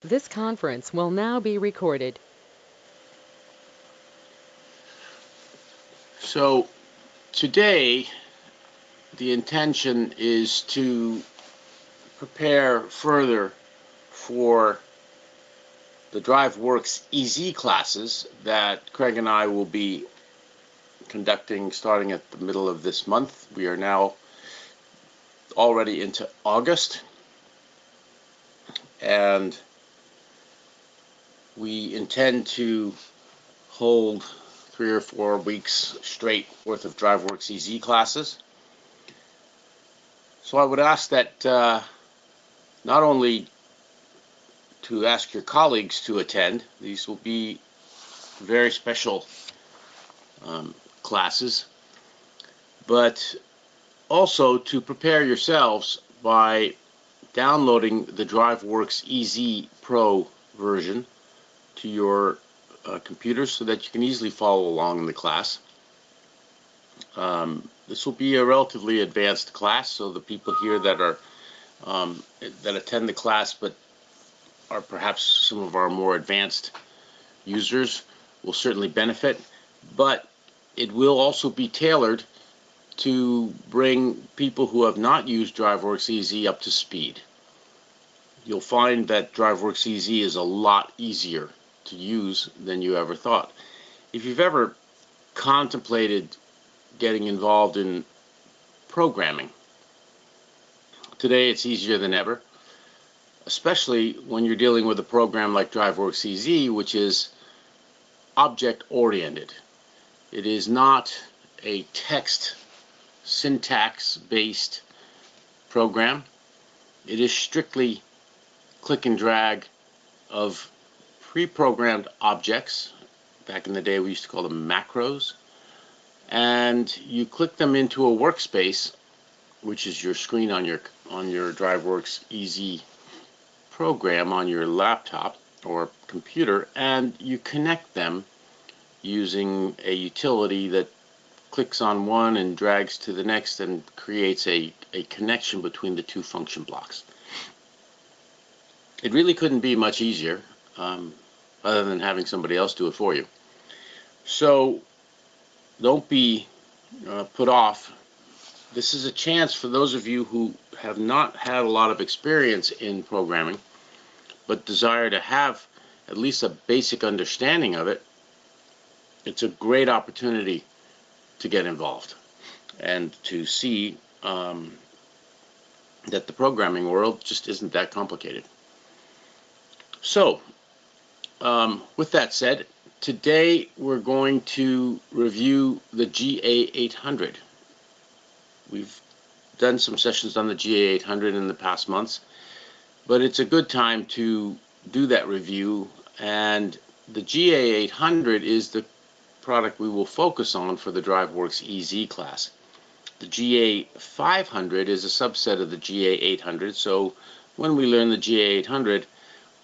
This conference will now be recorded. So today the intention is to prepare further for the DriveWorks EZ classes that Craig and I will be conducting starting at the middle of this month. We are now already into August, and we intend to hold 3 or 4 weeks straight worth of DriveWorks EZ classes. So I would ask that not only to ask your colleagues to attend, these will be very special classes, but also to prepare yourselves by downloading the DriveWorks EZ Pro version to your computer so that you can easily follow along in the class. This will be a relatively advanced class, so the people here that are that attend the class but are perhaps some of our more advanced users will certainly benefit, but it will also be tailored to bring people who have not used DriveWorks EZ up to speed. You'll find that DriveWorks EZ is a lot easier to use than you ever thought. If you've ever contemplated getting involved in programming, today it's easier than ever, especially when you're dealing with a program like DriveWorks EZ, which is object-oriented. It is not a text syntax-based program. It is strictly click and drag of pre-programmed objects. Back in the day we used to call them macros, and you click them into a workspace, which is your screen on your DriveWorks EZ program on your laptop or computer, and you connect them using a utility that clicks on one and drags to the next and creates a connection between the two function blocks. It really couldn't be much easier, other than having somebody else do it for you. So don't be put off. This is a chance for those of you who have not had a lot of experience in programming but desire to have at least a basic understanding of it. It's a great opportunity to get involved and to see that the programming world just isn't that complicated. So, with that said, today we're going to review the GA800. We've done some sessions on the GA800 in the past months, but it's a good time to do that review, and the GA800 is the product we will focus on for the DriveWorks EZ class. The GA500 is a subset of the GA800, so when we learn the GA800,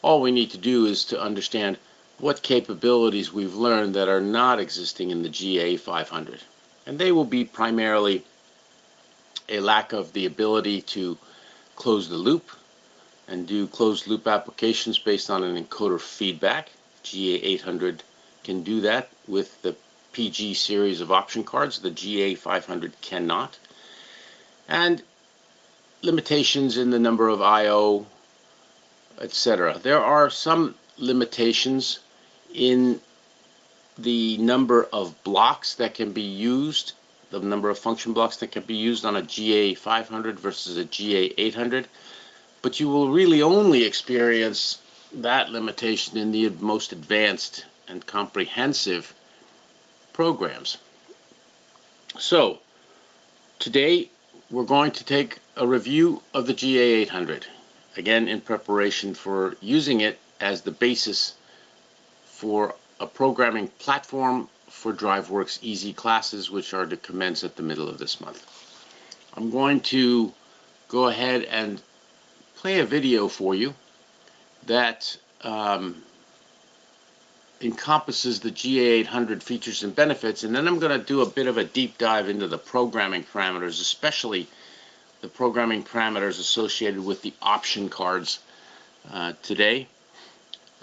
all we need to do is to understand what capabilities we've learned that are not existing in the GA500. And they will be primarily a lack of the ability to close the loop and do closed loop applications based on an encoder feedback. GA800 can do that with the PG series of option cards. The GA500 cannot. And limitations in the number of I/O, etc. There are some limitations in the number of blocks that can be used, the number of function blocks that can be used on a GA500 versus a GA800, but you will really only experience that limitation in the most advanced and comprehensive programs. So today we're going to take a review of the GA800, again in preparation for using it as the basis for a programming platform for DriveWorks EZ classes, which are to commence at the middle of this month. I'm going to go ahead and play a video for you that encompasses the GA800 features and benefits, and then I'm going to do a bit of a deep dive into the programming parameters, especially the programming parameters associated with the option cards today.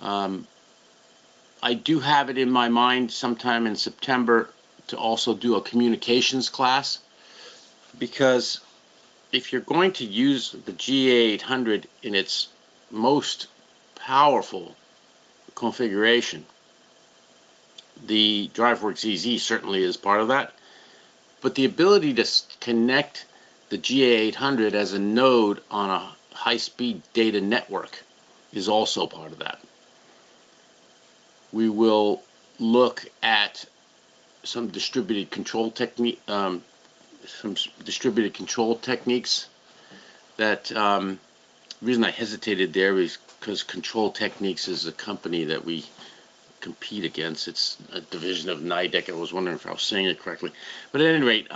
I do have it in my mind sometime in September to also do a communications class, because if you're going to use the GA800 in its most powerful configuration, the DriveWorks EZ certainly is part of that, but the ability to connect the GA800 as a node on a high-speed data network is also part of that. We will look at some distributed control techniques. That the reason I hesitated there is because Control Techniques is a company that we compete against. It's a division of NIDEC. I was wondering if I was saying it correctly. But at any rate,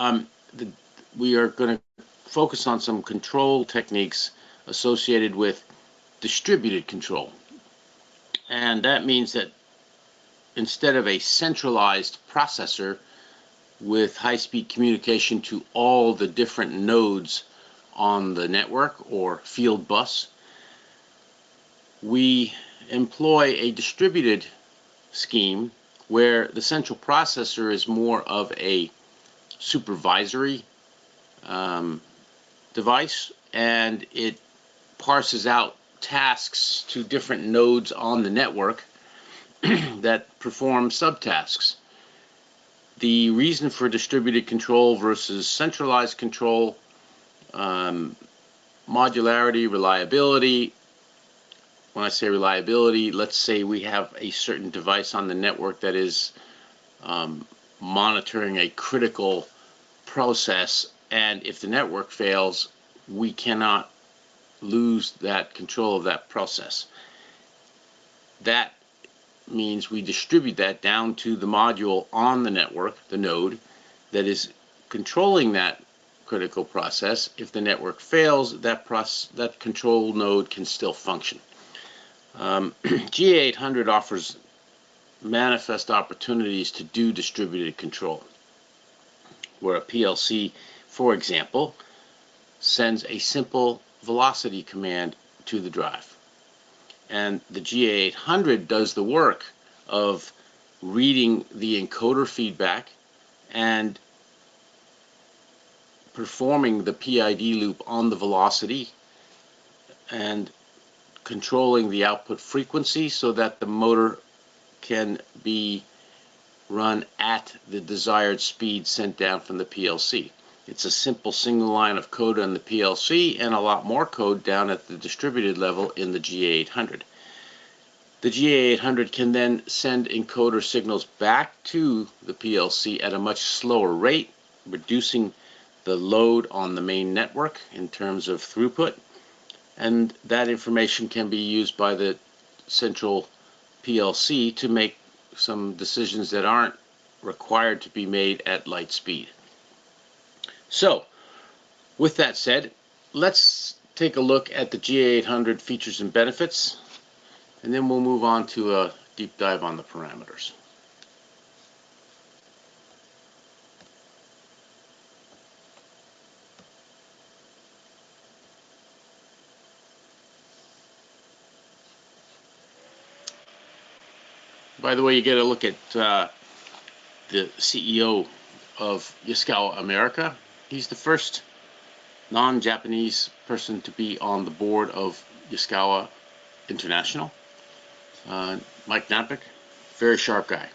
we are going to focus on some control techniques associated with distributed control. And that means that instead of a centralized processor with high-speed communication to all the different nodes on the network or field bus, we employ a distributed scheme where the central processor is more of a supervisory device, and it parses out tasks to different nodes on the network that perform subtasks. The reason for distributed control versus centralized control, modularity, reliability. When I say reliability, let's say we have a certain device on the network that is monitoring a critical process, and if the network fails, we cannot lose that control of that process. That means we distribute that down to the module on the network, the node, that is controlling that critical process. If the network fails, that control node can still function. GA800 offers manifest opportunities to do distributed control, where a PLC, for example, sends a simple velocity command to the drive. And the GA800 does the work of reading the encoder feedback and performing the PID loop on the velocity and controlling the output frequency so that the motor can be run at the desired speed sent down from the PLC. It's a simple single line of code on the PLC and a lot more code down at the distributed level in the GA800. The GA800 can then send encoder signals back to the PLC at a much slower rate, reducing the load on the main network in terms of throughput, and that information can be used by the central PLC to make some decisions that aren't required to be made at light speed. So, with that said, let's take a look at the GA800 features and benefits, and then we'll move on to a deep dive on the parameters. By the way, you get a look at the CEO of Yaskawa America. He's the first non-Japanese person to be on the board of Yaskawa International. Mike Knapik, very sharp guy.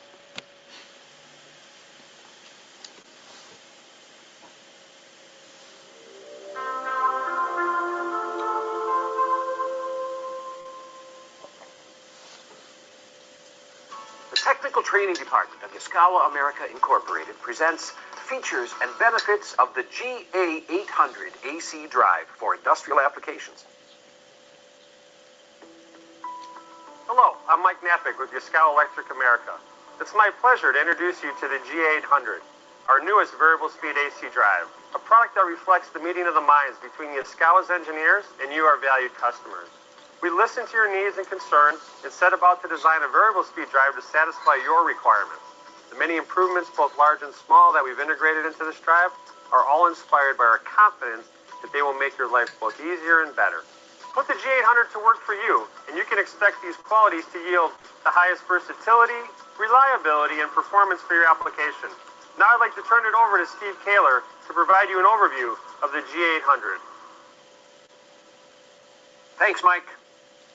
The Technical Training Department of Yaskawa America Incorporated presents features and benefits of the GA800 AC drive for industrial applications. Hello, I'm Mike Knapik with Yaskawa Electric America. It's my pleasure to introduce you to the GA800, our newest variable speed AC drive, a product that reflects the meeting of the minds between Yaskawa's engineers and you, our valued customers. We listened to your needs and concerns and set about to design a variable speed drive to satisfy your requirements. The many improvements, both large and small, that we've integrated into this drive are all inspired by our confidence that they will make your life both easier and better. Put the GA800 to work for you, and you can expect these qualities to yield the highest versatility, reliability, and performance for your application. Now I'd like to turn it over to Steve Kaler to provide you an overview of the GA800. Thanks, Mike.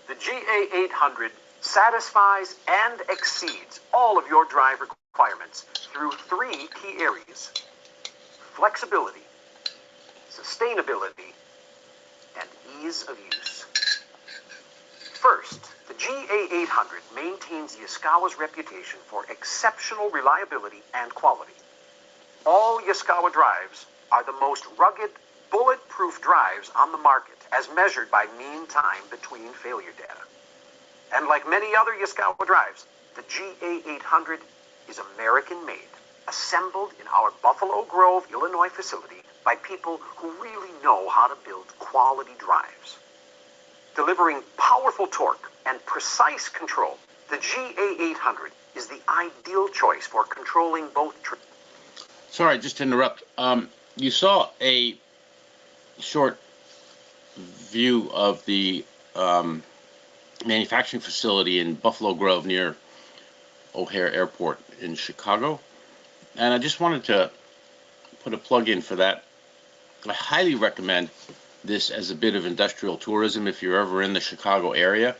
The GA800 satisfies and exceeds all of your drive requirements through three key areas: flexibility, sustainability, and ease of use. First, the GA800 maintains Yaskawa's reputation for exceptional reliability and quality. All Yaskawa drives are the most rugged, bulletproof drives on the market, as measured by mean time between failure data. And like many other Yaskawa drives, the GA800 is American-made, assembled in our Buffalo Grove, Illinois facility by people who really know how to build quality drives. Delivering powerful torque and precise control, the GA800 is the ideal choice for controlling both. Sorry, just to interrupt. You saw a short view of the manufacturing facility in Buffalo Grove near O'Hare Airport in Chicago, and I just wanted to put a plug in for that. I highly recommend this as a bit of industrial tourism if you're ever in the Chicago area.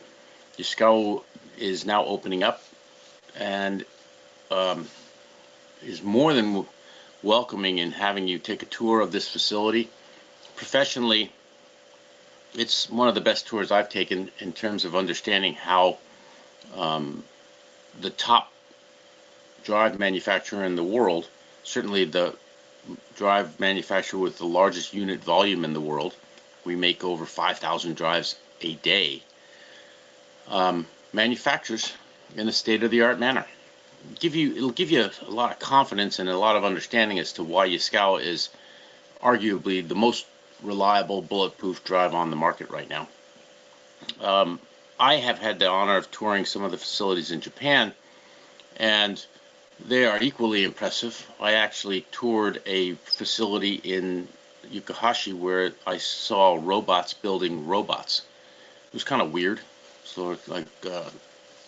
Yaskawa is now opening up and is more than welcoming in having you take a tour of this facility. Professionally, it's one of the best tours I've taken in terms of understanding how the top drive manufacturer in the world, certainly the drive manufacturer with the largest unit volume in the world, we make over 5,000 drives a day, manufactures in a state-of-the-art manner. It'll give you a lot of confidence and a lot of understanding as to why Yaskawa is arguably the most reliable bulletproof drive on the market right now. I have had the honor of touring some of the facilities in Japan, and they are equally impressive. I actually toured a facility in Yokohama where I saw robots building robots. It was kind of weird, sort of like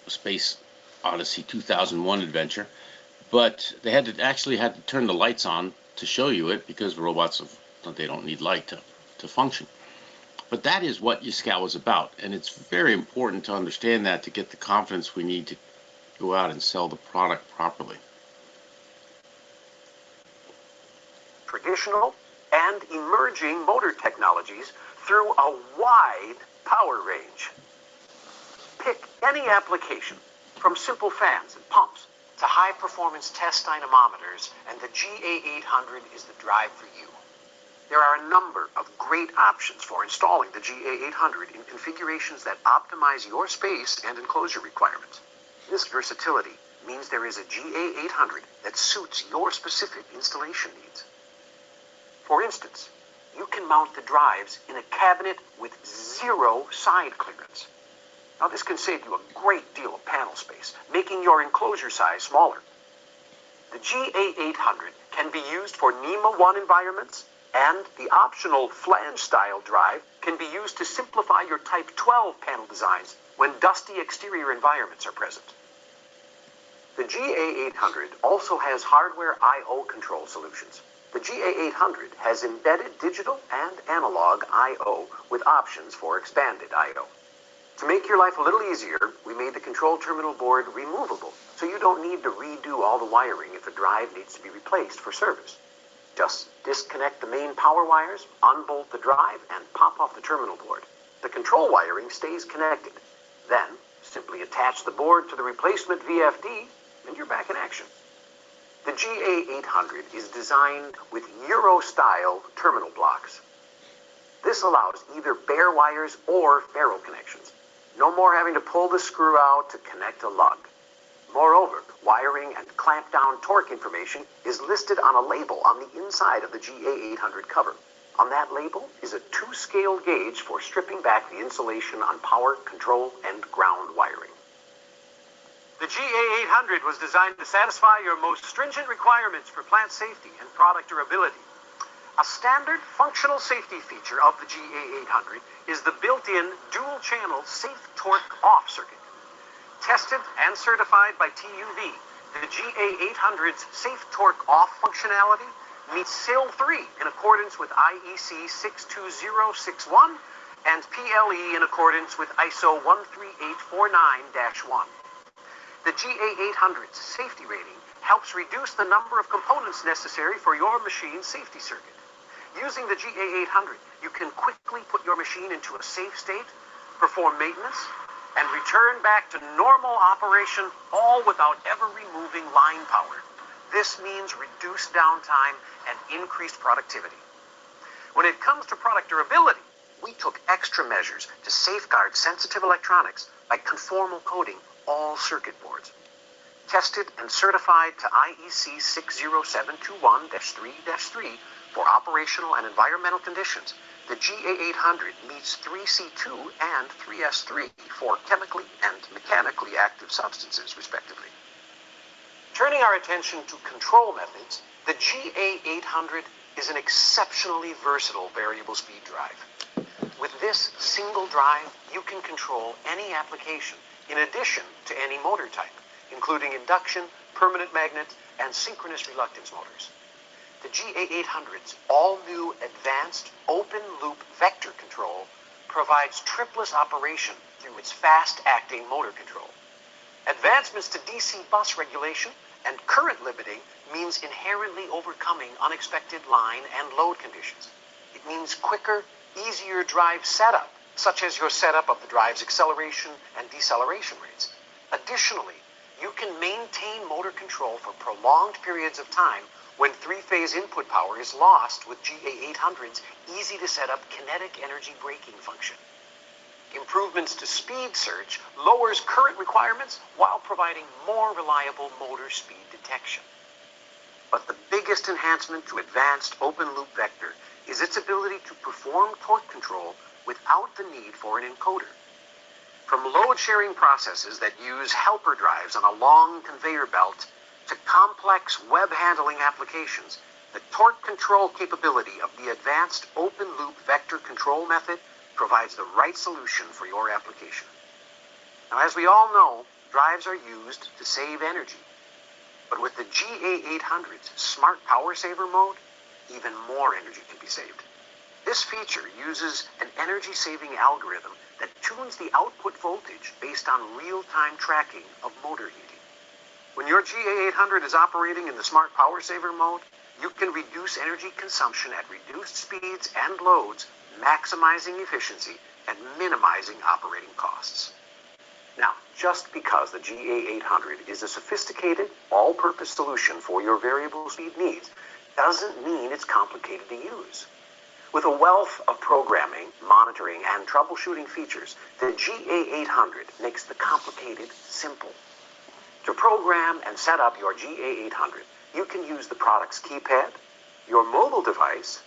Space Odyssey 2001 adventure, but they had to turn the lights on to show you it because robots they don't need light to function. But that is what Yaskawa is about, and it's very important to understand that to get the confidence we need to go out and sell the product properly. Traditional and emerging motor technologies through a wide power range. Pick any application, from simple fans and pumps to high-performance test dynamometers, and the GA800 is the drive for you. There are a number of great options for installing the GA800 in configurations that optimize your space and enclosure requirements. This versatility means there is a GA800 that suits your specific installation needs. For instance, you can mount the drives in a cabinet with zero side clearance. Now this can save you a great deal of panel space, making your enclosure size smaller. The GA800 can be used for NEMA 1 environments, and the optional flange-style drive can be used to simplify your Type 12 panel designs when dusty exterior environments are present. The GA800 also has hardware I/O control solutions. The GA800 has embedded digital and analog I/O with options for expanded I/O. To make your life a little easier, we made the control terminal board removable, so you don't need to redo all the wiring if a drive needs to be replaced for service. Just disconnect the main power wires, unbolt the drive, and pop off the terminal board. The control wiring stays connected. Then, simply attach the board to the replacement VFD, and you're back in action. The GA800 is designed with Euro-style terminal blocks. This allows either bare wires or ferrule connections. No more having to pull the screw out to connect a lug. Moreover, wiring and clamp-down torque information is listed on a label on the inside of the GA800 cover. On that label is a 2-scale gauge for stripping back the insulation on power, control, and ground wiring. The GA800 was designed to satisfy your most stringent requirements for plant safety and product durability. A standard functional safety feature of the GA800 is the built-in dual-channel safe torque off circuit. Tested and certified by TUV, the GA800's safe torque off functionality meets SIL 3 in accordance with IEC 62061 and PLE in accordance with ISO 13849-1. The GA800's safety rating helps reduce the number of components necessary for your machine's safety circuit. Using the GA800, you can quickly put your machine into a safe state, perform maintenance, and return back to normal operation, all without ever removing line power. This means reduced downtime and increased productivity. When it comes to product durability, we took extra measures to safeguard sensitive electronics by conformal coating all circuit boards. Tested and certified to IEC 60721-3-3 for operational and environmental conditions, the GA800 meets 3C2 and 3S3 for chemically and mechanically active substances, respectively. Turning our attention to control methods, the GA800 is an exceptionally versatile variable speed drive. With this single drive, you can control any application in addition to any motor type, including induction, permanent magnet, and synchronous reluctance motors. The GA800's all-new advanced open-loop vector control provides tripless operation through its fast-acting motor control. Advancements to DC bus regulation and current limiting means inherently overcoming unexpected line and load conditions. It means quicker, easier drive setup, such as your setup of the drive's acceleration and deceleration rates. Additionally, you can maintain motor control for prolonged periods of time when three-phase input power is lost with GA800's easy-to-set-up kinetic energy braking function. Improvements to speed search lowers current requirements while providing more reliable motor speed detection. But the biggest enhancement to advanced open-loop vector is its ability to perform torque control without the need for an encoder. From load-sharing processes that use helper drives on a long conveyor belt to complex web handling applications, the torque control capability of the advanced open-loop vector control method provides the right solution for your application. Now, as we all know, drives are used to save energy. But with the GA800's Smart Power Saver mode, even more energy can be saved. This feature uses an energy-saving algorithm that tunes the output voltage based on real-time tracking of motor heating. When your GA800 is operating in the Smart Power Saver mode, you can reduce energy consumption at reduced speeds and loads, maximizing efficiency and minimizing operating costs. Now, just because the GA800 is a sophisticated, all-purpose solution for your variable speed needs doesn't mean it's complicated to use. With a wealth of programming, monitoring, and troubleshooting features, the GA800 makes the complicated simple. To program and set up your GA800, you can use the product's keypad, your mobile device,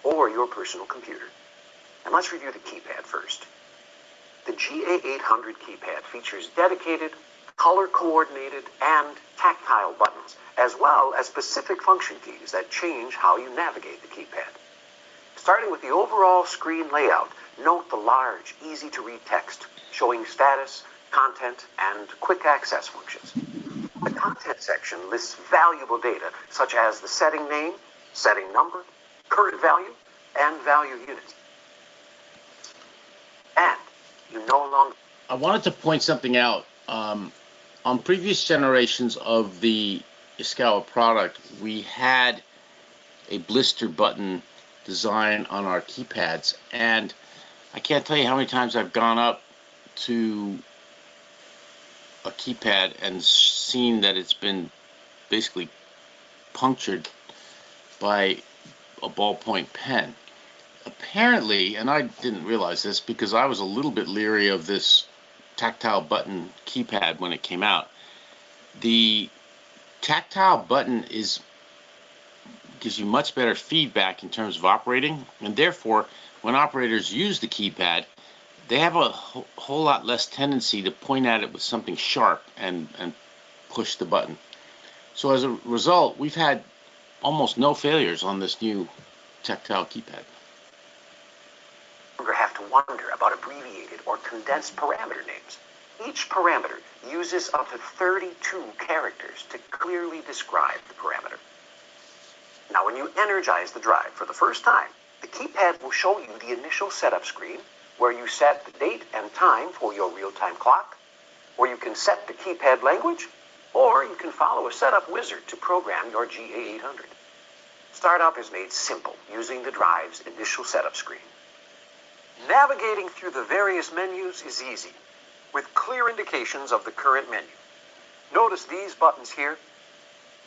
or your personal computer. And let's review the keypad first. The GA800 keypad features dedicated, color-coordinated, and tactile buttons, as well as specific function keys that change how you navigate the keypad. Starting with the overall screen layout, note the large, easy-to-read text showing status, content, and quick access functions. The content section lists valuable data such as the setting name, setting number, current value, and value units. And you no longer... I wanted to point something out. On previous generations of the Yaskawa product, we had a blister button design on our keypads, and I can't tell you how many times I've gone up to a keypad and seen that it's been basically punctured by a ballpoint pen. Apparently, and I didn't realize this because I was a little bit leery of this tactile button keypad when it came out. The tactile button gives you much better feedback in terms of operating, and therefore when operators use the keypad, they have a whole lot less tendency to point at it with something sharp and push the button. So as a result, we've had almost no failures on this new tactile keypad. You no longer have to wonder about abbreviated or condensed parameter names. Each parameter uses up to 32 characters to clearly describe the parameter. Now, when you energize the drive for the first time, the keypad will show you the initial setup screen where you set the date and time for your real-time clock, where you can set the keypad language, or you can follow a setup wizard to program your GA800. Startup is made simple using the drive's initial setup screen. Navigating through the various menus is easy, with clear indications of the current menu. Notice these buttons here.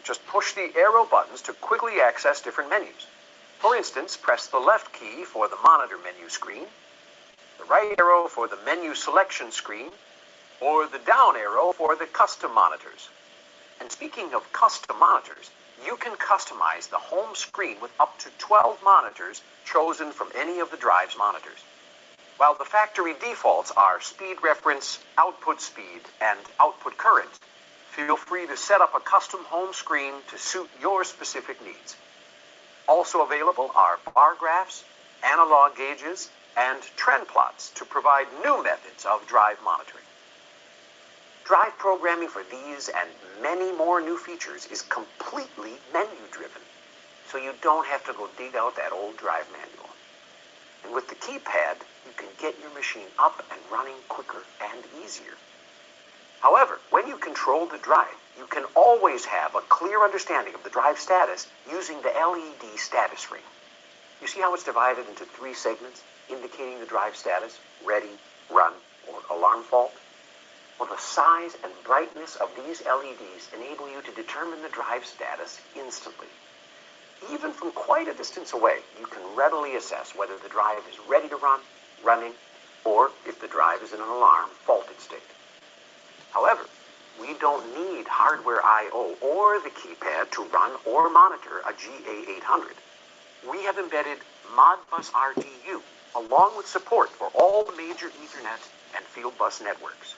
Just push the arrow buttons to quickly access different menus. For instance, press the left key for the monitor menu screen, the right arrow for the menu selection screen, or the down arrow for the custom monitors. And speaking of custom monitors, you can customize the home screen with up to 12 monitors chosen from any of the drive's monitors. While the factory defaults are speed reference, output speed, and output current, feel free to set up a custom home screen to suit your specific needs. Also available are bar graphs, analog gauges, and trend plots to provide new methods of drive monitoring. Drive programming for these and many more new features is completely menu-driven, so you don't have to go dig out that old drive manual. And with the keypad, you can get your machine up and running quicker and easier. However, when you control the drive, you can always have a clear understanding of the drive status using the LED status ring. You see how it's divided into 3 segments, indicating the drive status: ready, run, or alarm fault? Well, the size and brightness of these LEDs enable you to determine the drive status instantly. Even from quite a distance away, you can readily assess whether the drive is ready to run, running, or if the drive is in an alarm faulted state. However, we don't need hardware I/O or the keypad to run or monitor a GA800. We have embedded Modbus RTU along with support for all the major Ethernet and field bus networks.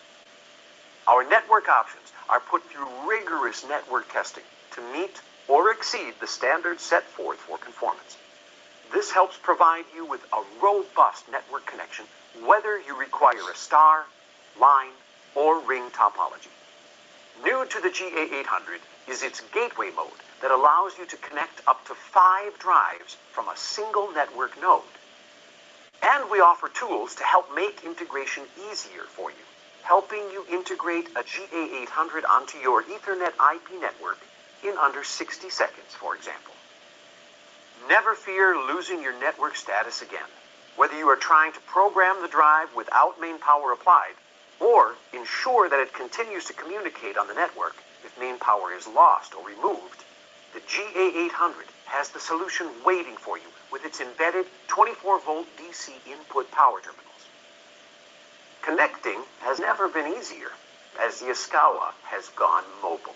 Our network options are put through rigorous network testing to meet or exceed the standards set forth for conformance. This helps provide you with a robust network connection, whether you require a star, line, or ring topology. New to the GA800 is its gateway mode that allows you to connect up to 5 drives from a single network node. And we offer tools to help make integration easier for you, helping you integrate a GA800 onto your Ethernet IP network in under 60 seconds, for example. Never fear losing your network status again, whether you are trying to program the drive without main power applied, or ensure that it continues to communicate on the network if main power is lost or removed. The GA800 has the solution waiting for you with its embedded 24-volt DC input power terminals. Connecting has never been easier, as the Yaskawa has gone mobile.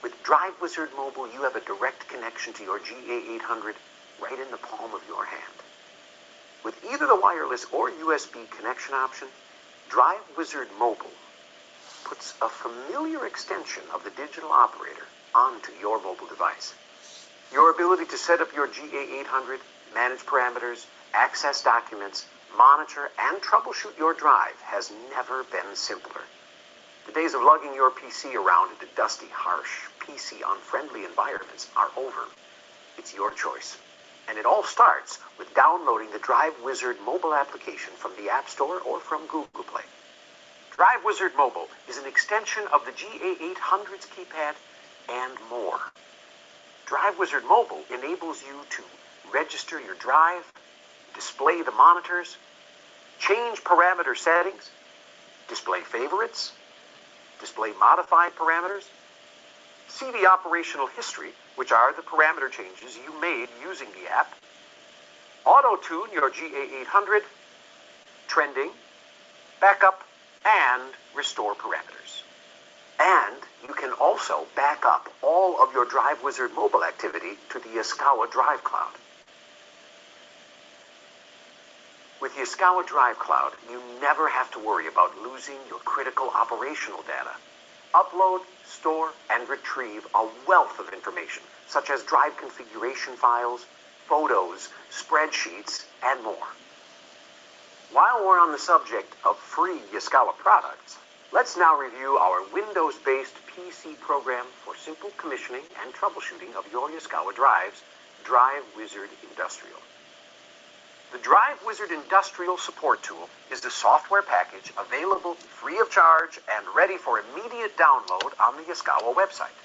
With Drive Wizard Mobile, you have a direct connection to your GA800 right in the palm of your hand. With either the wireless or USB connection option, Drive Wizard Mobile puts a familiar extension of the digital operator onto your mobile device. Your ability to set up your GA800, manage parameters, access documents, monitor, and troubleshoot your drive has never been simpler. The days of lugging your PC around into dusty, harsh, PC-unfriendly environments are over. It's your choice. And it all starts with downloading the Drive Wizard mobile application from the App Store or from Google Play. Drive Wizard Mobile is an extension of the GA800's keypad and more. Drive Wizard Mobile enables you to register your drive, display the monitors, change parameter settings, display favorites, display modified parameters, see the operational history, which are the parameter changes you made using the app, auto-tune your GA800, trending, backup, and restore parameters. And you can also back up all of your Drive Wizard mobile activity to the Yaskawa Drive Cloud. With Yaskawa Drive Cloud, you never have to worry about losing your critical operational data. Upload, store, and retrieve a wealth of information, such as drive configuration files, photos, spreadsheets, and more. While we're on the subject of free Yaskawa products, let's now review our Windows-based PC program for simple commissioning and troubleshooting of your Yaskawa drives, DWEZ Industrial. The DWEZ Industrial Support Tool is the software package available free of charge and ready for immediate download on the Yaskawa website.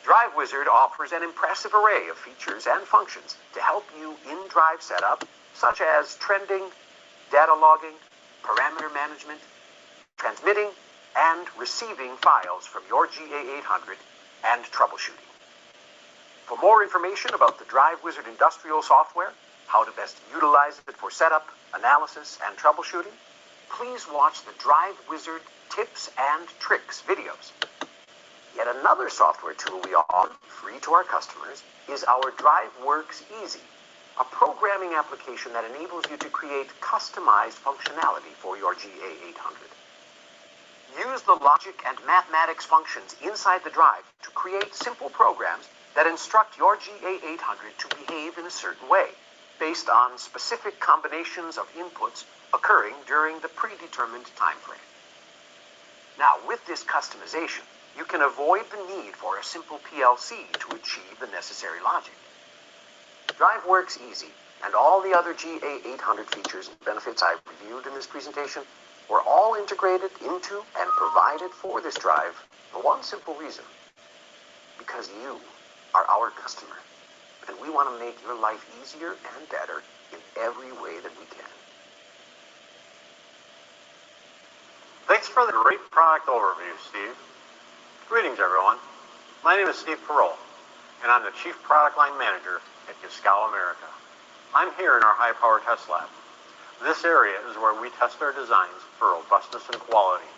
DWEZ offers an impressive array of features and functions to help you in drive setup, such as trending, data logging, parameter management, transmitting, and receiving files from your GA800, and troubleshooting. For more information about the DWEZ Industrial software, how to best utilize it for setup, analysis, and troubleshooting, please watch the DWEZ Tips and Tricks videos. Yet another software tool we offer free to our customers is our DriveWorks Easy, a programming application that enables you to create customized functionality for your GA800. Use the logic and mathematics functions inside the drive to create simple programs that instruct your GA800 to behave in a certain way, based on specific combinations of inputs occurring during the predetermined time frame. Now, with this customization, you can avoid the need for a simple PLC to achieve the necessary logic. DriveWorks Easy and all the other GA800 features and benefits I've reviewed in this presentation were all integrated into and provided for this drive for one simple reason: because you are our customer, and we want to make your life easier and better in every way that we can. Thanks for the great product overview, Steve. Greetings, everyone. My name is Steve Perot, and I'm the Chief Product Line Manager at Yaskawa America. I'm here in our high-power test lab. This area is where we test our designs for robustness and quality.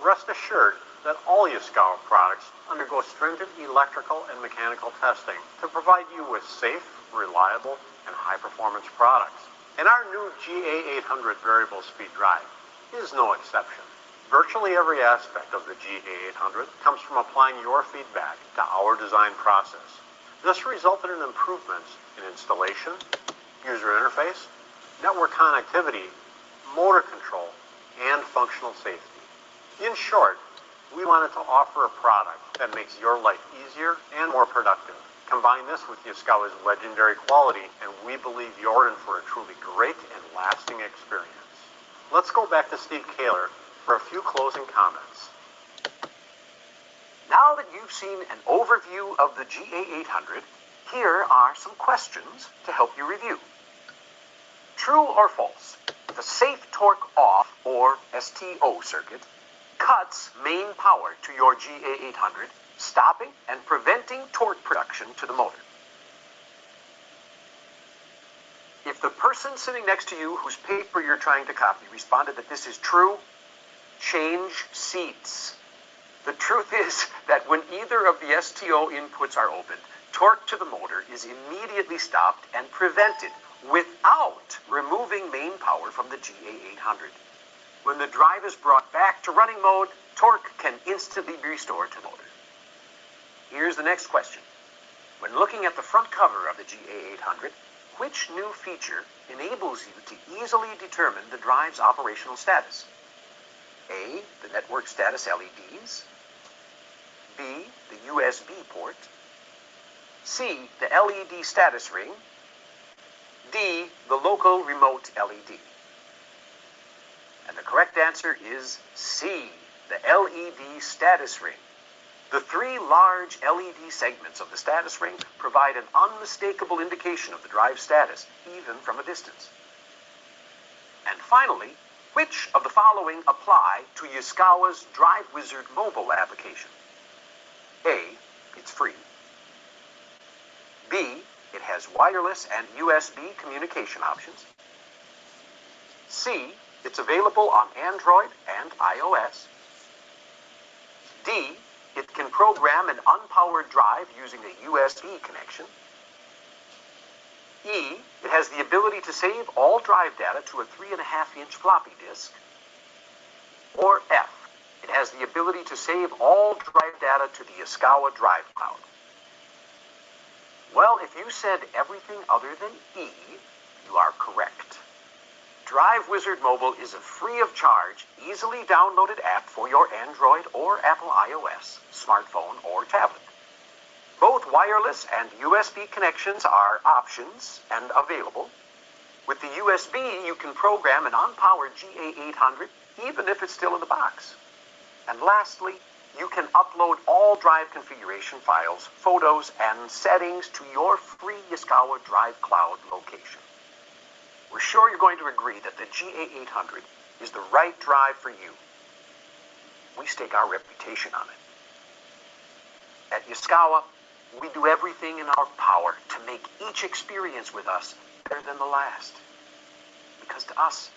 Rest assured that all Yaskawa products undergo stringent electrical and mechanical testing to provide you with safe, reliable, and high-performance products. And our new GA800 variable speed drive is no exception. Virtually every aspect of the GA800 comes from applying your feedback to our design process. This resulted in improvements in installation, user interface, network connectivity, motor control, and functional safety. In short, we wanted to offer a product that makes your life easier and more productive. Combine this with Yaskawa's legendary quality, and we believe you're in for a truly great and lasting experience. Let's go back to Steve Kaler for a few closing comments. Now that you've seen an overview of the GA800, here are some questions to help you review. True or false? The safe torque off, or STO circuit, cuts main power to your GA800, stopping and preventing torque production to the motor. If the person sitting next to you whose paper you're trying to copy responded that this is true, change seats. The truth is that when either of the STO inputs are opened, torque to the motor is immediately stopped and prevented without removing main power from the GA800. When the drive is brought back to running mode, torque can instantly be restored to the motor. Here's the next question. When looking at the front cover of the GA800, which new feature enables you to easily determine the drive's operational status? A, the network status LEDs. B, the USB port. C, the LED status ring. D, the local remote LED. And the correct answer is C, the LED status ring. The three large LED segments of the status ring provide an unmistakable indication of the drive status, even from a distance. And finally, which of the following apply to Yaskawa's DWEZ mobile application? A, it's free. B, it has wireless and USB communication options. C, it's available on Android and iOS. D, it can program an unpowered drive using a USB connection. E, it has the ability to save all drive data to a 3.5-inch floppy disk. Or F, it has the ability to save all drive data to the Yaskawa Drive Cloud. Well, if you said everything other than E, you are correct. Drive Wizard Mobile is a free of charge, easily downloaded app for your Android or Apple iOS, smartphone or tablet. Both wireless and USB connections are options and available. With the USB, you can program an unpowered GA800 even if it's still in the box. And lastly, you can upload all Drive configuration files, photos, and settings to your free Yaskawa Drive Cloud location. We're sure you're going to agree that the GA800 is the right drive for you. We stake our reputation on it. At Yaskawa, we do everything in our power to make each experience with us better than the last. Because to us,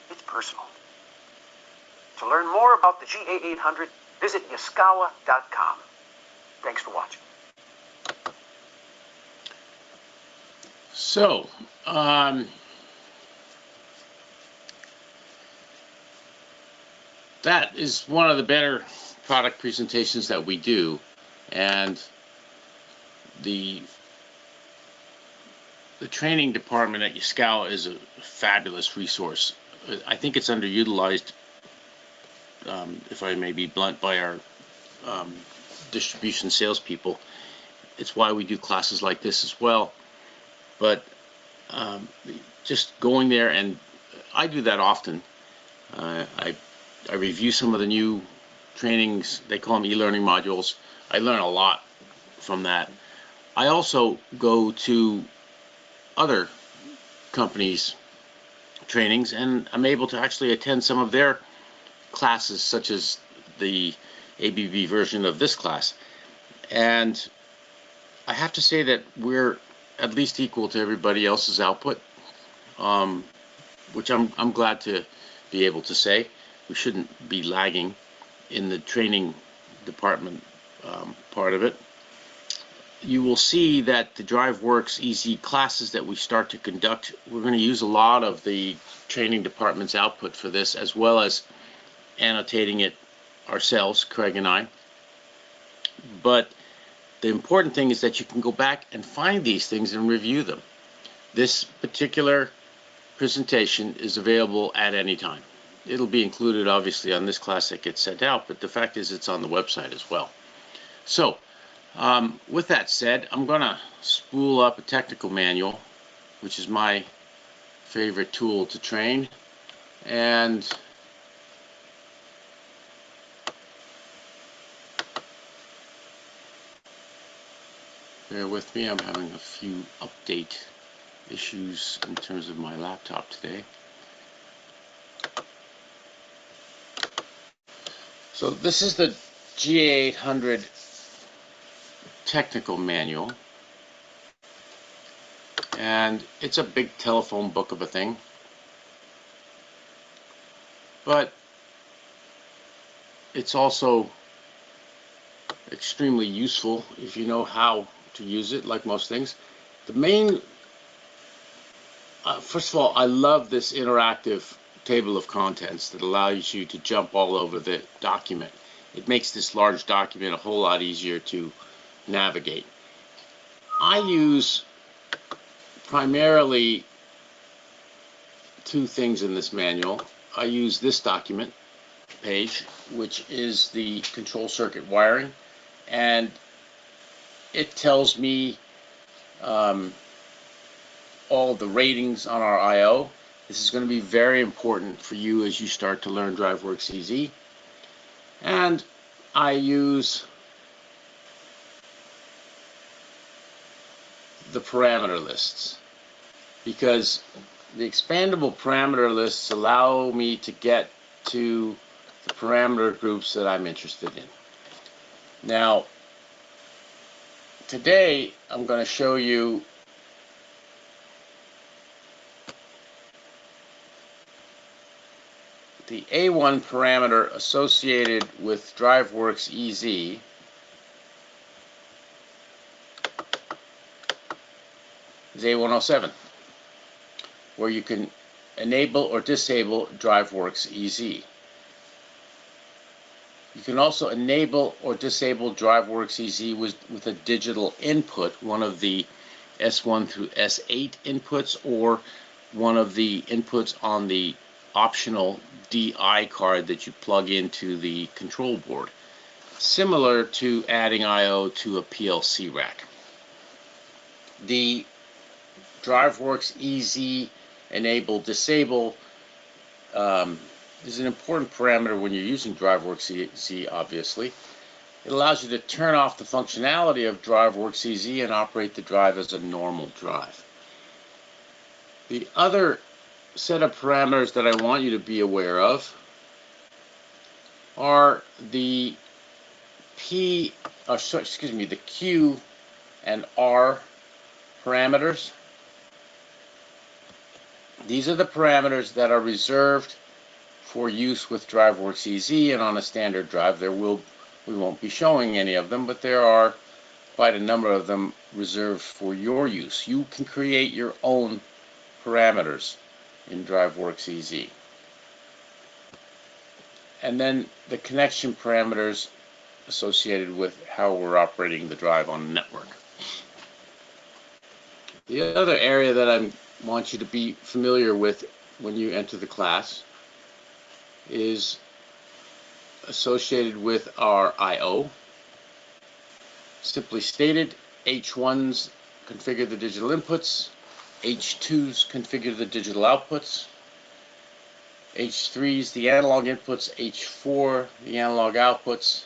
it's personal. To learn more about the GA800, visit yaskawa.com. Thanks for watching. So, that is one of the better product presentations that we do, and the training department at Yaskawa is a fabulous resource. I think it's underutilized, if I may be blunt, by our distribution salespeople. It's why we do classes like this as well. But just going there, and I do that often. I review some of the new trainings. They call them e-learning modules. I learn a lot from that. I also go to other companies' trainings, and I'm able to actually attend some of their classes, such as the ABB version of this class. And I have to say that we're at least equal to everybody else's output, which I'm glad to be able to say. We shouldn't be lagging in the training department part of it. You will see that the DriveWorks EZ classes that we start to conduct, we're going to use a lot of the training department's output for this, as well as annotating it ourselves, Craig and I. But the important thing is that you can go back and find these things and review them. This particular presentation is available at any time. It'll be included, obviously, on this class that gets sent out, but the fact is it's on the website as well. So, with that said, I'm going to spool up a technical manual, which is my favorite tool to train, and bear with me, I'm having a few update issues in terms of my laptop today. So this is the GA800 technical manual, and it's a big telephone book of a thing, but it's also extremely useful if you know how to use it, like most things. The main, first of all, I love this interactive table of contents that allows you to jump all over the document. It makes this large document a whole lot easier to navigate. I use primarily two things in this manual. I use this document page, which is the control circuit wiring, and it tells me all the ratings on our I/O. This is going to be very important for you as you start to learn DriveWorks EZ. And I use the parameter lists, because the expandable parameter lists allow me to get to the parameter groups that I'm interested in. Now, today I'm going to show you the A1 parameter associated with DriveWorks EZ is A107, where you can enable or disable DriveWorks EZ. You can also enable or disable DriveWorks EZ with a digital input, one of the S1 through S8 inputs, or one of the inputs on the optional DI card that you plug into the control board, similar to adding I/O to a PLC rack. The DriveWorks EZ enable disable is an important parameter when you're using DriveWorks EZ, obviously. It allows you to turn off the functionality of DriveWorks EZ and operate the drive as a normal drive. The other set of parameters that I want you to be aware of are the the Q and R parameters. These are the parameters that are reserved for use with DriveWorks EZ, and on a standard drive we won't be showing any of them, but there are quite a number of them reserved for your use. You can create your own parameters in DriveWorks EZ. And then the connection parameters associated with how we're operating the drive on the network. The other area that I want you to be familiar with when you enter the class is associated with our I/O. Simply stated, H1s configure the digital inputs, H2s configure the digital outputs, H3s the analog inputs, H4 the analog outputs,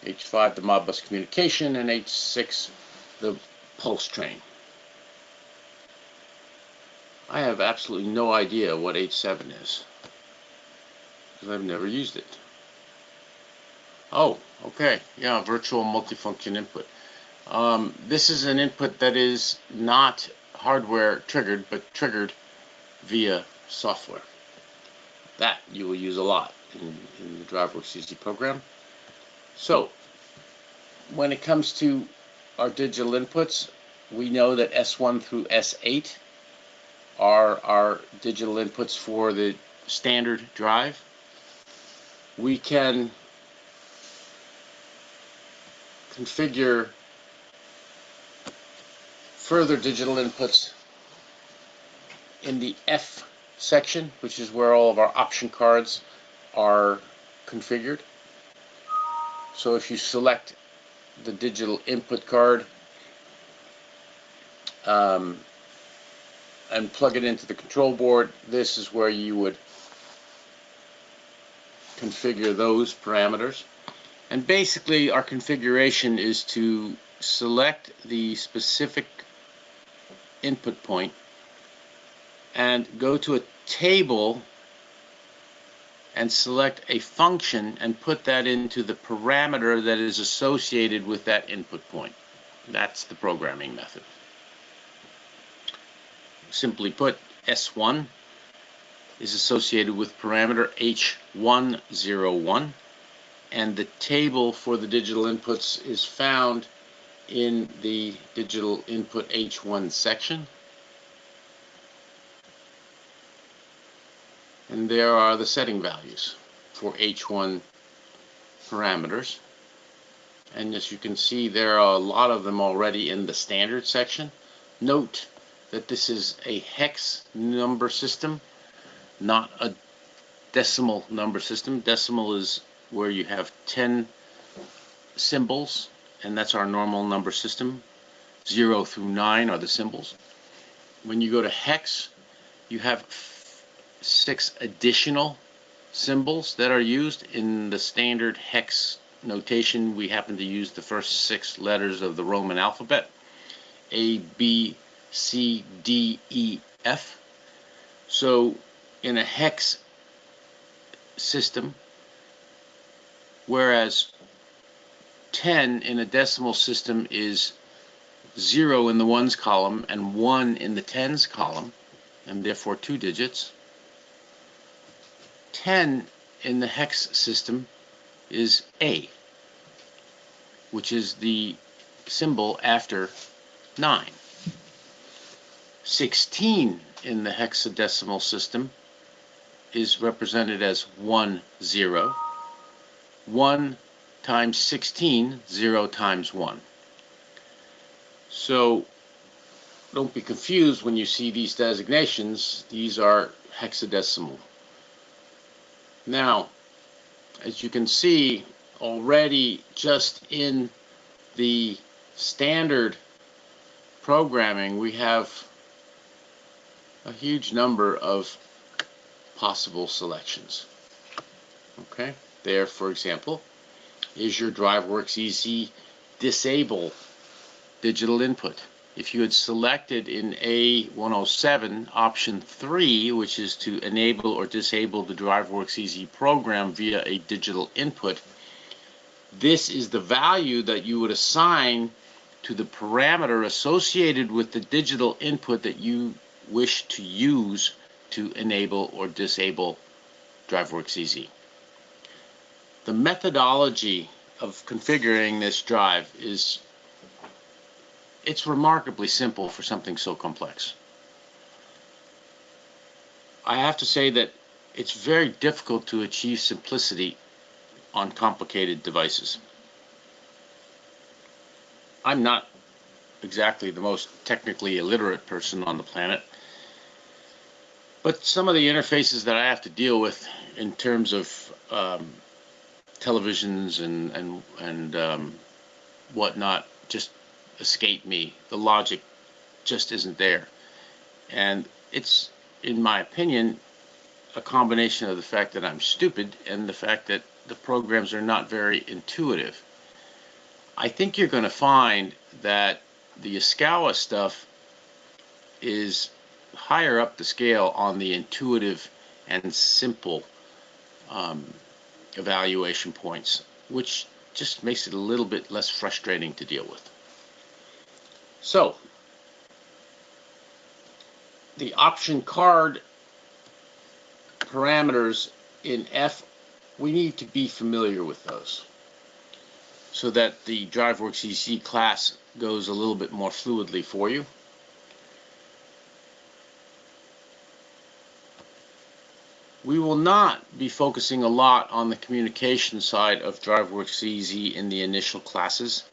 H5 the Modbus communication, and H6 the pulse train. I have absolutely no idea what H7 is, because I've never used it. Oh, okay, yeah, virtual multifunction input. This is an input that is not hardware triggered, but triggered via software. That you will use a lot in the DriveWorks EZ program. So, when it comes to our digital inputs, we know that S1 through S8 are our digital inputs for the standard drive. We can configure further digital inputs in the F section, which is where all of our option cards are configured. So if you select the digital input card and plug it into the control board, this is where you would configure those parameters. And basically our configuration is to select the specific input point and go to a table and select a function and put that into the parameter that is associated with that input point. That's the programming method. Simply put, S1 is associated with parameter H101, and the table for the digital inputs is found in the digital input H1 section. And there are the setting values for H1 parameters. And as you can see, there are a lot of them already in the standard section. Note that this is a hex number system, not a decimal number system. Decimal is where you have 10 symbols, and that's our normal number system. 0 through 9 are the symbols. When you go to hex, you have 6 additional symbols that are used in the standard hex notation. We happen to use the first 6 letters of the Roman alphabet: A, B, C, D, E, F. So in a hex system, whereas 10 in a decimal system is 0 in the ones column and 1 in the tens column, and therefore 2 digits, 10 in the hex system is A, which is the symbol after 9. 16 in the hexadecimal system is represented as 10, 1 times 16, 0 times 1. So don't be confused when you see these designations. These are hexadecimal. Now, as you can see already, just in the standard programming, we have a huge number of possible selections. Okay, there, for example, is your DriveWorks EZ disable digital input. If you had selected in A107 option 3, which is to enable or disable the DriveWorks EZ program via a digital input, this is the value that you would assign to the parameter associated with the digital input that you wish to use to enable or disable DriveWorks EZ. The methodology of configuring this drive it's remarkably simple for something so complex. I have to say that it's very difficult to achieve simplicity on complicated devices. I'm not exactly the most technically illiterate person on the planet, but some of the interfaces that I have to deal with in terms of televisions and whatnot just escape me. The logic just isn't there. And it's, in my opinion, a combination of the fact that I'm stupid and the fact that the programs are not very intuitive. I think you're going to find that the Yaskawa stuff is higher up the scale on the intuitive and simple evaluation points, which just makes it a little bit less frustrating to deal with. So, the option card parameters in F, we need to be familiar with those so that the DriveWorks EZ class goes a little bit more fluidly for you. We will not be focusing a lot on the communication side of DriveWorks EZ in the initial classes.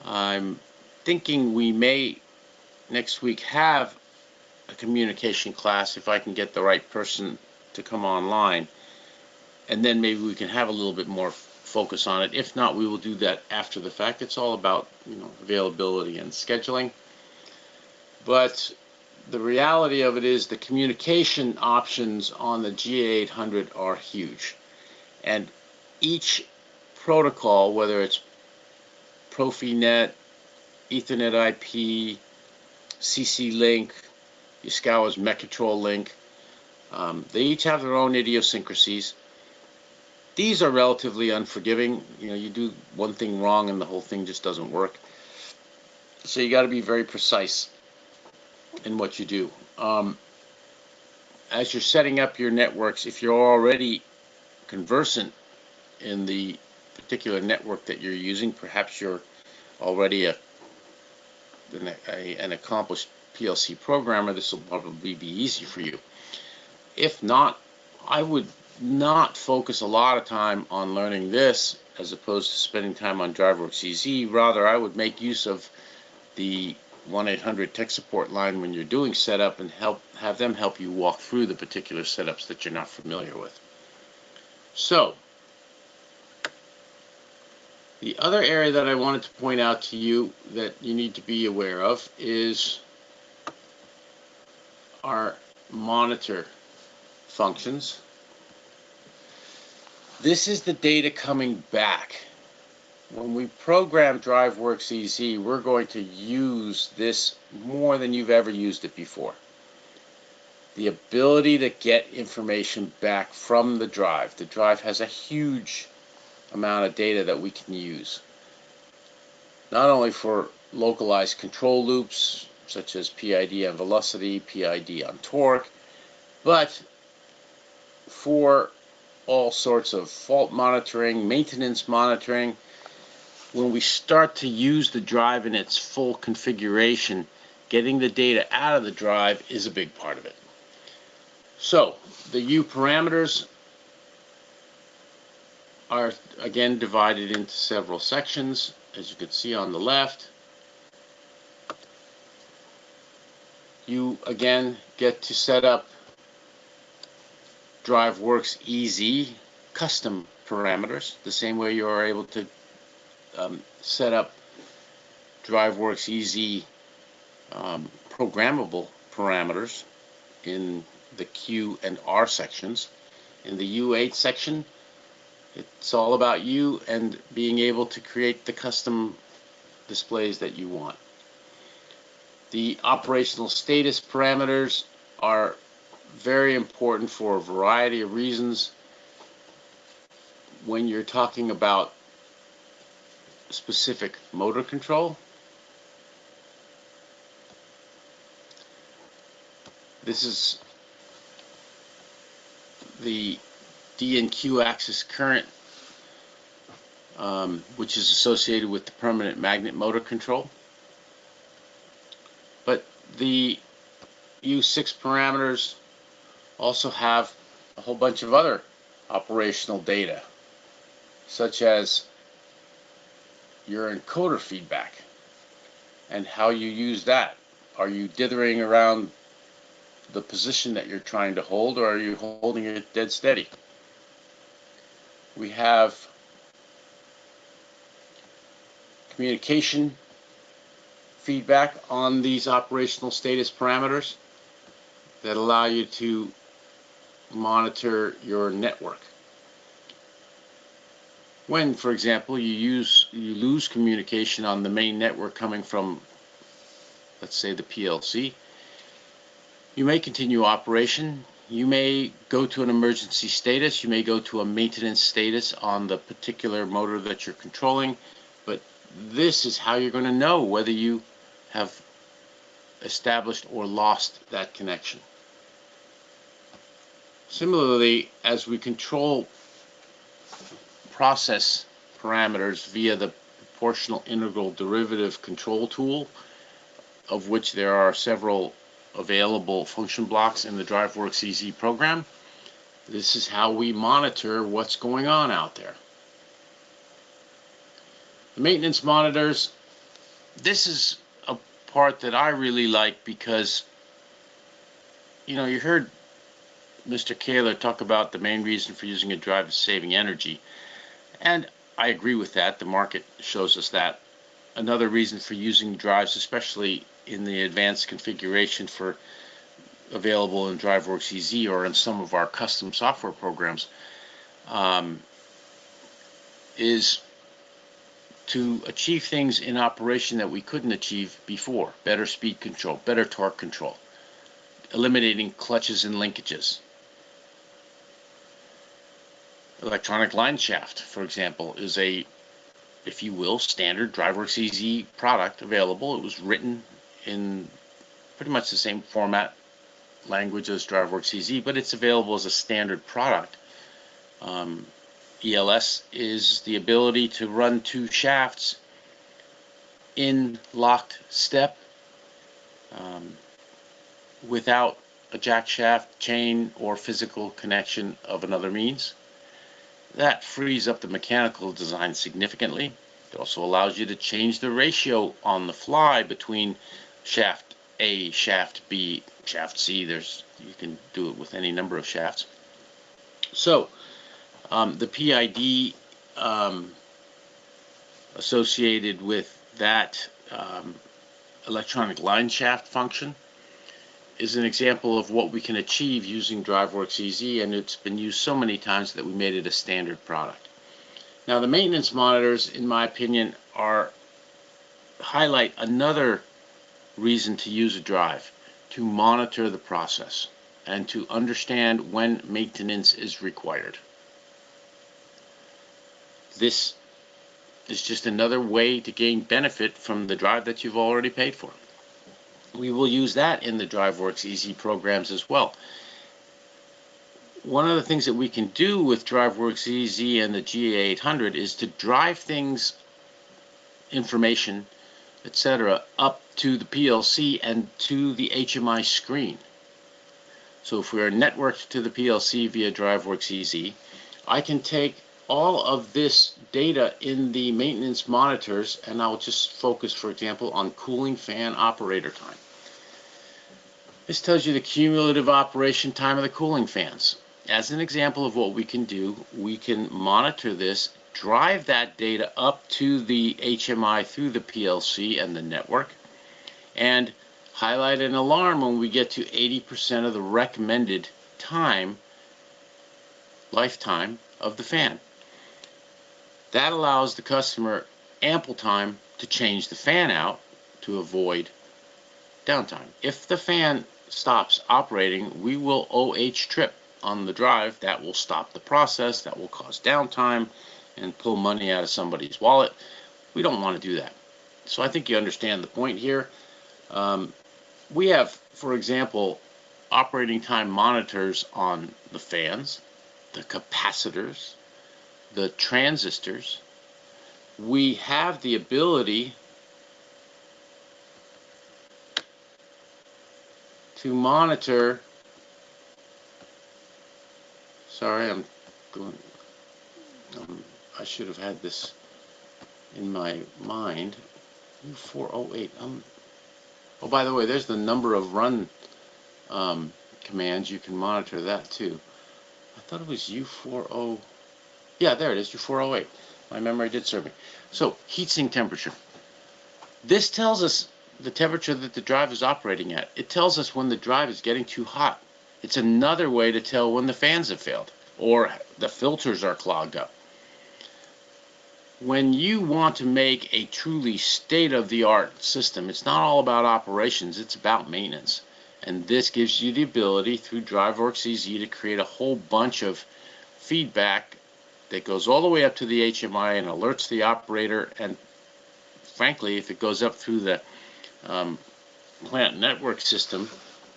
I'm thinking we may next week have a communication class if I can get the right person to come online, and then maybe we can have a little bit more focus on it. If not, we will do that after the fact. It's all about, availability and scheduling. But the reality of it is the communication options on the GA800 are huge, and each protocol, whether it's Profinet, Ethernet IP, CC Link, Yaskawa's Mechatrol Link, they each have their own idiosyncrasies. These are relatively unforgiving. You do one thing wrong and the whole thing just doesn't work. So you got to be very precise in what you do. As you're setting up your networks, if you're already conversant in the particular network that you're using, perhaps you're already an accomplished PLC programmer, this will probably be easy for you. If not, I would not focus a lot of time on learning this as opposed to spending time on DriveWorks EZ. Rather, I would make use of the 1-800 tech support line when you're doing setup and have them help you walk through the particular setups that you're not familiar with. So, the other area that I wanted to point out to you that you need to be aware of is our monitor functions. This is the data coming back. When we program DriveWorks EZ, we're going to use this more than you've ever used it before. The ability to get information back from the drive. The drive has a huge amount of data that we can use, not only for localized control loops such as PID on velocity, PID on torque, but for all sorts of fault monitoring, maintenance monitoring. When we start to use the drive in its full configuration, getting the data out of the drive is a big part of it. So the U parameters are again divided into several sections, as you can see on the left. You again get to set up DriveWorks EZ custom parameters, the same way you are able to set up DriveWorks EZ programmable parameters in the Q and R sections. In the U8 section, it's all about you and being able to create the custom displays that you want. The operational status parameters are very important for a variety of reasons. When you're talking about specific motor control, this is the D and Q axis current, which is associated with the permanent magnet motor control. But the U6 parameters also have a whole bunch of other operational data, such as your encoder feedback and how you use that. Are you dithering around the position that you're trying to hold, or are you holding it dead steady? We have communication feedback on these operational status parameters that allow you to monitor your network. When, for example, you lose communication on the main network coming from, let's say, the PLC, you may continue operation. You may go to an emergency status. You may go to a maintenance status on the particular motor that you're controlling. But this is how you're going to know whether you have established or lost that connection. Similarly, as we control process parameters via the proportional integral derivative control tool, of which there are several available function blocks in the DriveWorks EZ program, this is how we monitor what's going on out there. The maintenance monitors, this is a part that I really like because, you know, you heard Mr. Kaler talk about the main reason for using a drive is saving energy. And I agree with that. The market shows us that. Another reason for using drives, especially in the advanced configuration for available in DriveWorks EZ or in some of our custom software programs, is to achieve things in operation that we couldn't achieve before. Better speed control, better torque control, eliminating clutches and linkages. Electronic line shaft, for example, is a, if you will, standard DriveWorks EZ product available. It was written in pretty much the same format language as DriveWorks EZ, but it's available as a standard product. ELS is the ability to run two shafts in locked step without a jack shaft, chain, or physical connection of another means. That frees up the mechanical design significantly. It also allows you to change the ratio on the fly between shaft A, shaft B, shaft C. You can do it with any number of shafts. So the PID associated with that electronic line shaft function is an example of what we can achieve using DriveWorks EZ, and it's been used so many times that we made it a standard product. Now, the maintenance monitors, in my opinion, highlight another reason to use a drive, to monitor the process and to understand when maintenance is required. This is just another way to gain benefit from the drive that you've already paid for. We will use that in the DriveWorks EZ programs as well. One of the things that we can do with DriveWorks EZ and the GA800 is to drive things, information, etc., up to the PLC and to the HMI screen. So if we are networked to the PLC via DriveWorks EZ, I can take all of this data in the maintenance monitors, and I'll just focus, for example, on cooling fan operator time. This tells you the cumulative operation time of the cooling fans. As an example of what we can do, we can monitor this, drive that data up to the HMI through the PLC and the network, and highlight an alarm when we get to 80% of the recommended time, lifetime of the fan. That allows the customer ample time to change the fan out to avoid downtime. If the fan stops operating, we will OH trip on the drive. That will stop the process, that will cause downtime and pull money out of somebody's wallet. We don't want to do that. So I think you understand the point here. We have, for example, operating time monitors on the fans, the capacitors, the transistors. We have the ability to monitor, sorry, I'm going, I should have had this in my mind, U408, oh, by the way, there's the number of run commands. You can monitor that too. I thought it was U40, yeah, there it is, U408. My memory did serve me. So, heatsink temperature. This tells us the temperature that the drive is operating at. It tells us when the drive is getting too hot. It's another way to tell when the fans have failed or the filters are clogged up. When you want to make a truly state-of-the-art system, it's not all about operations, it's about maintenance. And this gives you the ability through DriveWorks EZ to create a whole bunch of feedback that goes all the way up to the HMI and alerts the operator, and frankly, if it goes up through the plant network system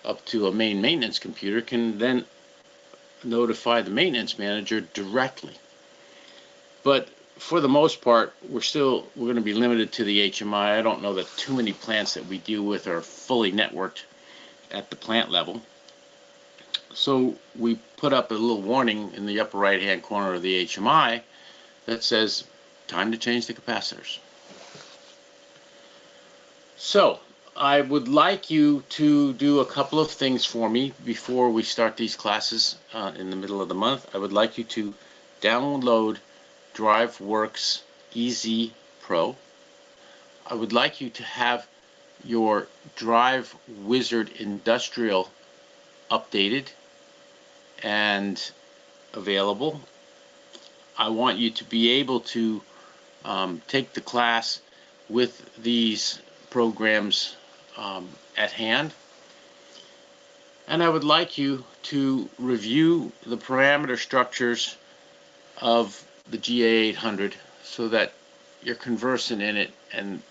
up to a main maintenance computer, can then notify the maintenance manager directly. But for the most part, we're going to be limited to the HMI. I don't know that too many plants that we deal with are fully networked at the plant level. So we put up a little warning in the upper right hand corner of the HMI that says time to change the capacitors. So I would like you to do a couple of things for me before we start these classes in the middle of the month. I would like you to download DriveWorks EZ Pro. I would like you to have your Drive Wizard Industrial updated and available. I want you to be able to take the class with these programs at hand. And I would like you to review the parameter structures of the GA800 so that you're conversant in it, and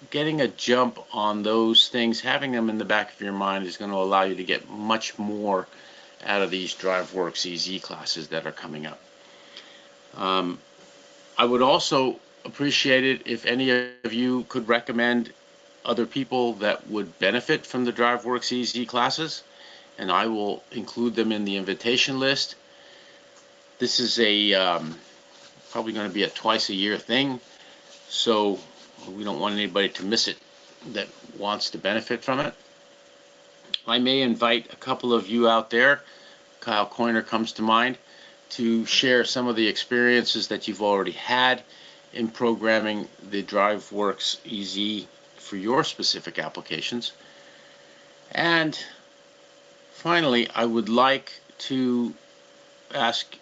getting a jump on those things, having them in the back of your mind, is going to allow you to get much more out of these DriveWorks EZ classes that are coming up. I would also appreciate it if any of you could recommend other people that would benefit from the DriveWorks EZ classes, and I will include them in the invitation list. This is a probably going to be a twice-a-year thing, so we don't want anybody to miss it that wants to benefit from it. I may invite a couple of you out there, Kyle Coyner comes to mind, to share some of the experiences that you've already had in programming the DriveWorks EZ for your specific applications. And finally, I would like to ask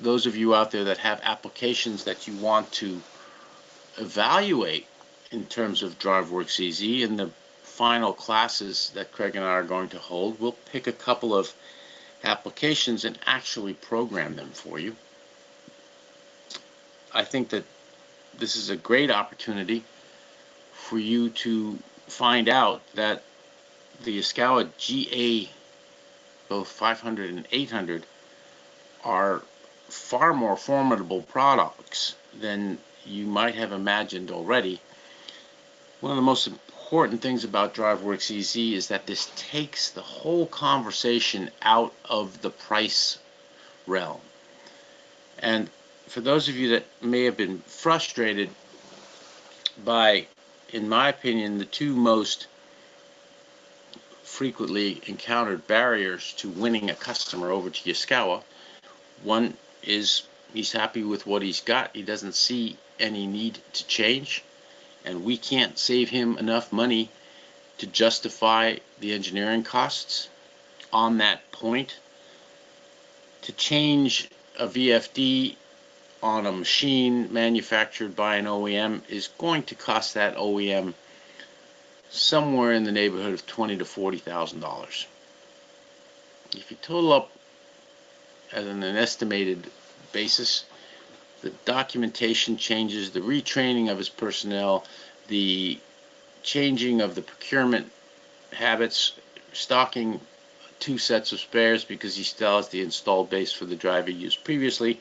those of you out there that have applications that you want to evaluate in terms of DriveWorks EZ. In the final classes that Craig and I are going to hold, we'll pick a couple of applications and actually program them for you. I think that this is a great opportunity for you to find out that the Yaskawa GA, both 500 and 800, are far more formidable products than you might have imagined already. One of the most important things about DriveWorks EZ is that this takes the whole conversation out of the price realm. And for those of you that may have been frustrated by, in my opinion, the two most frequently encountered barriers to winning a customer over to Yaskawa, one is he's happy with what he's got. He doesn't see any need to change, and we can't save him enough money to justify the engineering costs on that point. To change a VFD on a machine manufactured by an OEM is going to cost that OEM somewhere in the neighborhood of $20,000 to $40,000. If you total up as an estimated basis, the documentation changes, the retraining of his personnel, the changing of the procurement habits, stocking 2 sets of spares because he still has the installed base for the drive he used previously.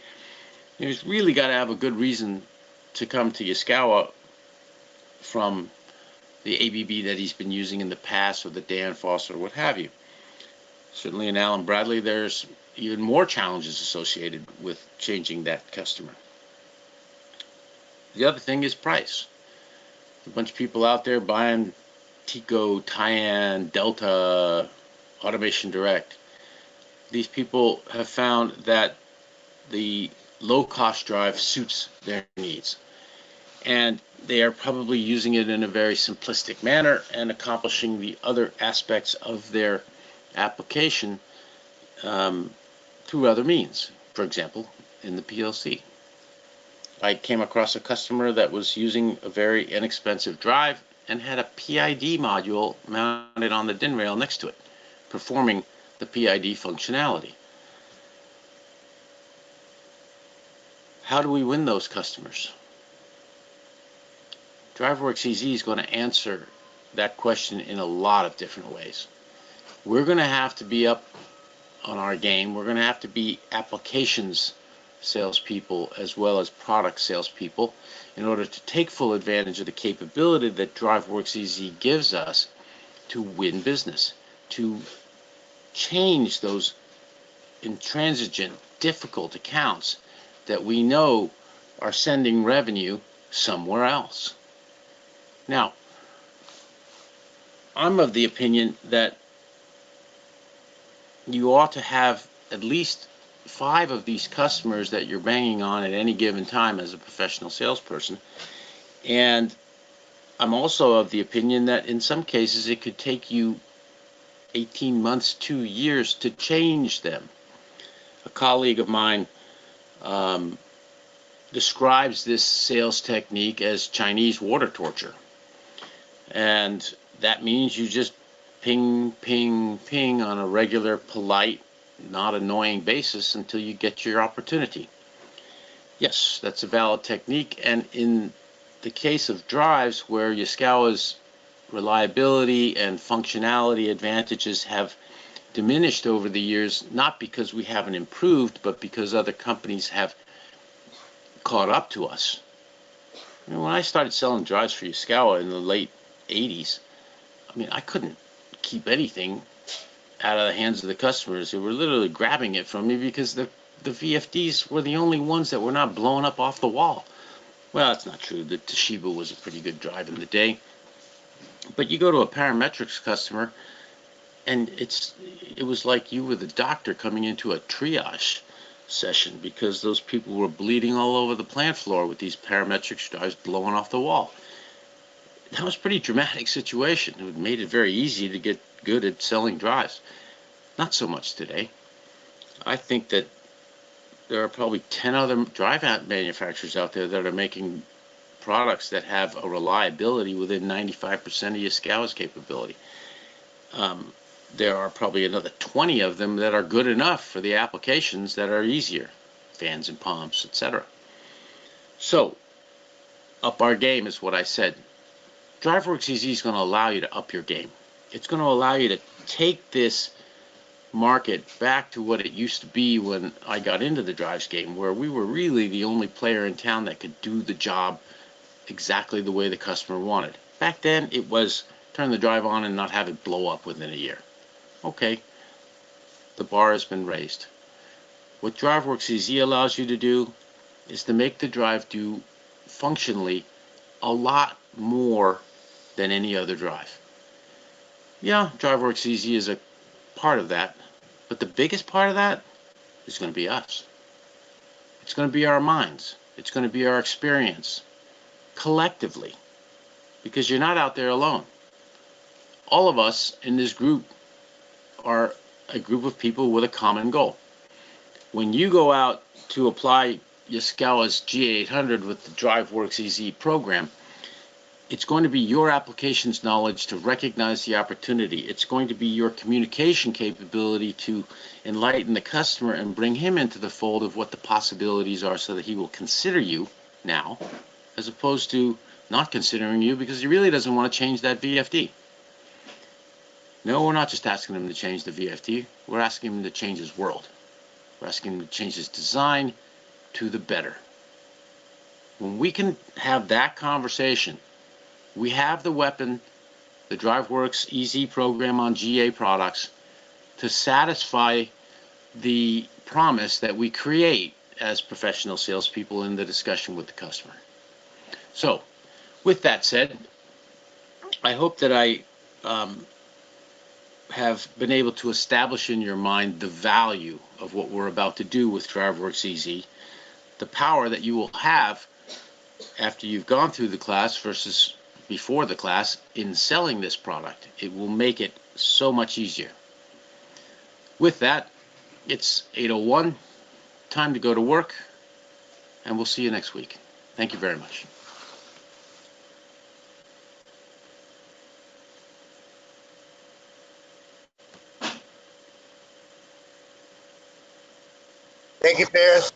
He's really got to have a good reason to come to Yaskawa from the ABB that he's been using in the past, or the Danfoss, or what have you. Certainly in Allen Bradley, there's even more challenges associated with changing that customer. The other thing is price. A bunch of people out there buying Tico, Tyan, Delta, Automation Direct. These people have found that the low-cost drive suits their needs, and they are probably using it in a very simplistic manner and accomplishing the other aspects of their application through other means. For example, in the PLC. I came across a customer that was using a very inexpensive drive and had a PID module mounted on the DIN rail next to it, performing the PID functionality. How do we win those customers? DriveWorks EZ is going to answer that question in a lot of different ways. We're going to have to be up on our game. We're going to have to be applications salespeople as well as product salespeople in order to take full advantage of the capability that DriveWorks EZ gives us to win business, to change those intransigent, difficult accounts that we know are sending revenue somewhere else. Now, I'm of the opinion that you ought to have at least 5 of these customers that you're banging on at any given time as a professional salesperson. And I'm also of the opinion that in some cases it could take you 18 months, 2 years to change them. A colleague of mine describes this sales technique as Chinese water torture. And that means you just ping, ping, ping on a regular, polite, not annoying basis until you get your opportunity. Yes, that's a valid technique, and in the case of drives where Yaskawa's reliability and functionality advantages have diminished over the years, not because we haven't improved, but because other companies have caught up to us. I mean, when I started selling drives for Yaskawa in the late 80s, I mean, I couldn't keep anything out of the hands of the customers. They were literally grabbing it from me because the VFDs were the only ones that were not blowing up off the wall. Well, that's not true. The Toshiba was a pretty good drive in the day. But you go to a parametrics customer, and it was like you were the doctor coming into a triage session because those people were bleeding all over the plant floor with these parametrics drives blowing off the wall. That was a pretty dramatic situation. It made it very easy to get good at selling drives. Not so much today. I think that there are probably 10 other drive manufacturers out there that are making products that have a reliability within 95% of Yaskawa's capability. There are probably another 20 of them that are good enough for the applications that are easier, fans and pumps, etc. So, up our game is what I said. DriveWorks EZ is going to allow you to up your game. It's going to allow you to take this market back to what it used to be when I got into the drives game, where we were really the only player in town that could do the job exactly the way the customer wanted. Back then, it was turn the drive on and not have it blow up within a year. Okay, the bar has been raised. What DriveWorks EZ allows you to do is to make the drive do functionally a lot more than any other drive. Yeah, DriveWorks EZ is a part of that, but the biggest part of that is going to be us. It's going to be our minds. It's going to be our experience collectively, because you're not out there alone. All of us in this group are a group of people with a common goal. When you go out to apply Yaskawa's GA800 with the DriveWorks EZ program, it's going to be your applications knowledge to recognize the opportunity. It's going to be your communication capability to enlighten the customer and bring him into the fold of what the possibilities are so that he will consider you now, as opposed to not considering you because he really doesn't want to change that VFD. No, we're not just asking him to change the VFD. We're asking him to change his world. We're asking him to change his design to the better. When we can have that conversation, we have the weapon, the DriveWorks EZ program on GA products, to satisfy the promise that we create as professional salespeople in the discussion with the customer. So, with that said, I hope that I have been able to establish in your mind the value of what we're about to do with DriveWorks EZ, the power that you will have after you've gone through the class versus before the class in selling this product. It will make it so much easier. With that, it's 8:01, time to go to work, and we'll see you next week. Thank you very much. Thank you, Paris.